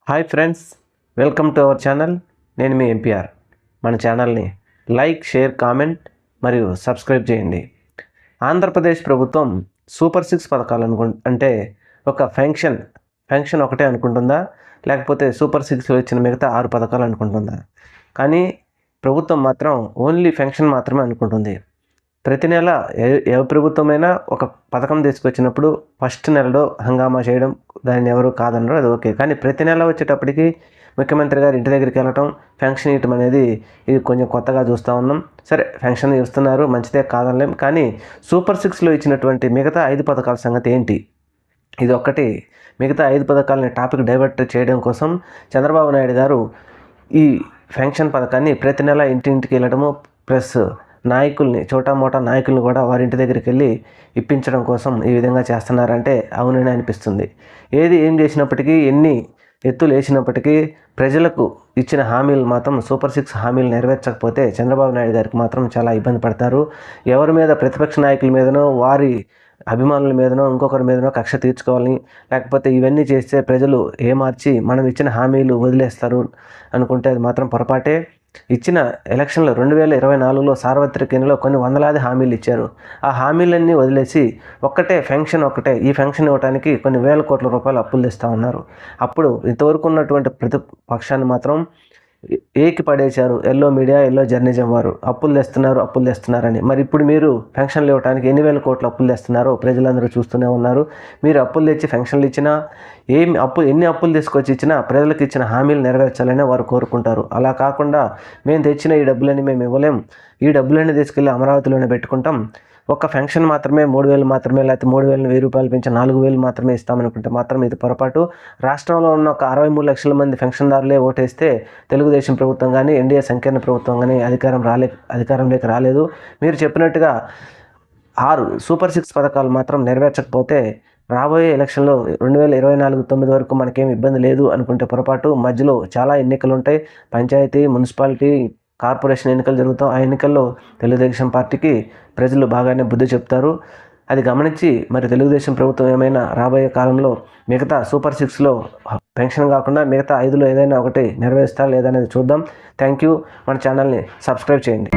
Hi friends, welcome to our channel. నేను మీ MPR. మన ఛానల్ని లైక్, షేర్, కామెంట్ మరియు సబ్స్క్రైబ్ చేయండి. ఆంధ్రప్రదేశ్ ప్రభుత్వం సూపర్ 6 పథకాలు అంటే ఒక ఫంక్షన్ ఒకటే అనుకుంటుందా, లేకపోతే సూపర్ 6లో ఇచ్చిన మిగతా 6 పథకాలు అనుకుంటుందా? కానీ ప్రభుత్వం మాత్రం ఓన్లీ ఫంక్షన్ మాత్రమే అనుకుంటుంది. ప్రతి నెల ఏ ప్రభుత్వమైనా ఒక పథకం తీసుకొచ్చినప్పుడు ఫస్ట్ నెలలో హంగామా చేయడం దాన్ని ఎవరు కాదనరు, అది ఓకే. కానీ ప్రతి నెల వచ్చేటప్పటికి ముఖ్యమంత్రి గారు ఇంటి దగ్గరికి వెళ్ళటం, ఫంక్షన్ ఇవ్వటం అనేది ఇది కొంచెం కొత్తగా చూస్తూ ఉన్నాం. సరే, ఫంక్షన్ ఇస్తున్నారు, మంచిదే, కాదనలేం. కానీ సూపర్ 6లో ఇచ్చినటువంటి మిగతా 5 పథకాల సంగతి ఏంటి? ఇది ఒక్కటి. మిగతా 5 పథకాలని టాపిక్ డైవర్ట్ చేయడం కోసం చంద్రబాబు నాయుడు గారు ఈ ఫంక్షన్ పథకాన్ని ప్రతి నెల ఇంటింటికి వెళ్ళడము, ప్లస్ నాయకుల్ని, చోటామోటా నాయకుల్ని కూడా వారి ఇంటి దగ్గరికి వెళ్ళి ఇప్పించడం కోసం ఈ విధంగా చేస్తున్నారంటే అవునని అనిపిస్తుంది. ఏం చేసినప్పటికీ, ఎన్ని ఎత్తులు వేసినప్పటికీ ప్రజలకు ఇచ్చిన హామీలు మాత్రం సూపర్ 6 హామీలు నెరవేర్చకపోతే చంద్రబాబు నాయుడు గారికి మాత్రం చాలా ఇబ్బంది పడతారు. ఎవరి మీద, ప్రతిపక్ష నాయకుల మీదనో, వారి అభిమానుల మీదనో, ఇంకొకరి మీదనో కక్ష తీర్చుకోవాలని, లేకపోతే ఇవన్నీ చేస్తే ప్రజలు ఏమార్చి మనం ఇచ్చిన హామీలు వదిలేస్తారు అనుకుంటే అది మాత్రం పొరపాటే. ఇచ్చిన ఎలక్షన్లో 2024లో సార్వత్రిక ఎన్నికల్లో కొన్ని వందలాది హామీలు ఇచ్చారు. ఆ హామీలన్నీ వదిలేసి ఫంక్షన్ ఒకటే, ఈ ఫంక్షన్ ఇవ్వడానికి కొన్ని వేల కోట్ల రూపాయలు అప్పులు తెస్తూ ఉన్నారు. అప్పుడు ఇంతవరకు ఉన్నటువంటి ప్రతిపక్షాన్ని మాత్రం ఏకి పడేశారు ఎల్లో మీడియా, ఎల్లో జర్నలిజం వారు. అప్పులు తెస్తున్నారని. మరి ఇప్పుడు మీరు ఫంక్షన్లు ఇవ్వడానికి ఎన్ని వేల కోట్లు అప్పులు తెస్తున్నారో ప్రజలందరూ చూస్తూనే ఉన్నారు. మీరు అప్పులు తెచ్చి ఫంక్షన్లు ఇచ్చినా, ఎన్ని అప్పులు తీసుకొచ్చి ఇచ్చినా ప్రజలకు ఇచ్చిన హామీలు నెరవేర్చాలని వారు కోరుకుంటారు. అలా కాకుండా మేము తెచ్చిన ఈ డబ్బులని మేము ఇవ్వలేం, ఈ డబ్బులన్నీ తీసుకెళ్ళి అమరావతిలోనే పెట్టుకుంటాం, ఒక ఫంక్షన్ మాత్రమే 3,000 మాత్రమే, లేకపోతే 3,000ని 1,000 రూపాయలు పెంచి 4,000 మాత్రమే ఇస్తామనుకుంటే మాత్రం ఇది పొరపాటు. రాష్ట్రంలో ఉన్న ఒక 63 లక్షల మంది ఫంక్షన్దారులే ఓటేస్తే తెలుగుదేశం ప్రభుత్వం కానీ, ఎన్డీఏ సంకీర్ణ ప్రభుత్వం కానీ అధికారంలోకి రాలేదు. మీరు చెప్పినట్టుగా 6 సూపర్ 6 పథకాలు మాత్రం నెరవేర్చకపోతే రాబోయే ఎలక్షన్లో 2024 9 వరకు మనకేం ఇబ్బంది లేదు అనుకుంటే పొరపాటు. మధ్యలో చాలా ఎన్నికలు ఉంటాయి. పంచాయతీ, మున్సిపాలిటీ, కార్పొరేషన్ ఎన్నికలు జరుగుతాయి. ఆ ఎన్నికల్లో తెలుగుదేశం పార్టీకి ప్రజలు బాగానే బుద్ధి చెప్తారు. అది గమనించి మరి తెలుగుదేశం ప్రభుత్వం ఏమైనా రాబోయే కాలంలో మిగతా సూపర్ 6లో పెన్షన్ కాకుండా మిగతా 5లో ఏదైనా ఒకటి నెరవేరుస్తా లేదనేది చూద్దాం. Thank you. మన ఛానల్ని సబ్స్క్రైబ్ చేయండి.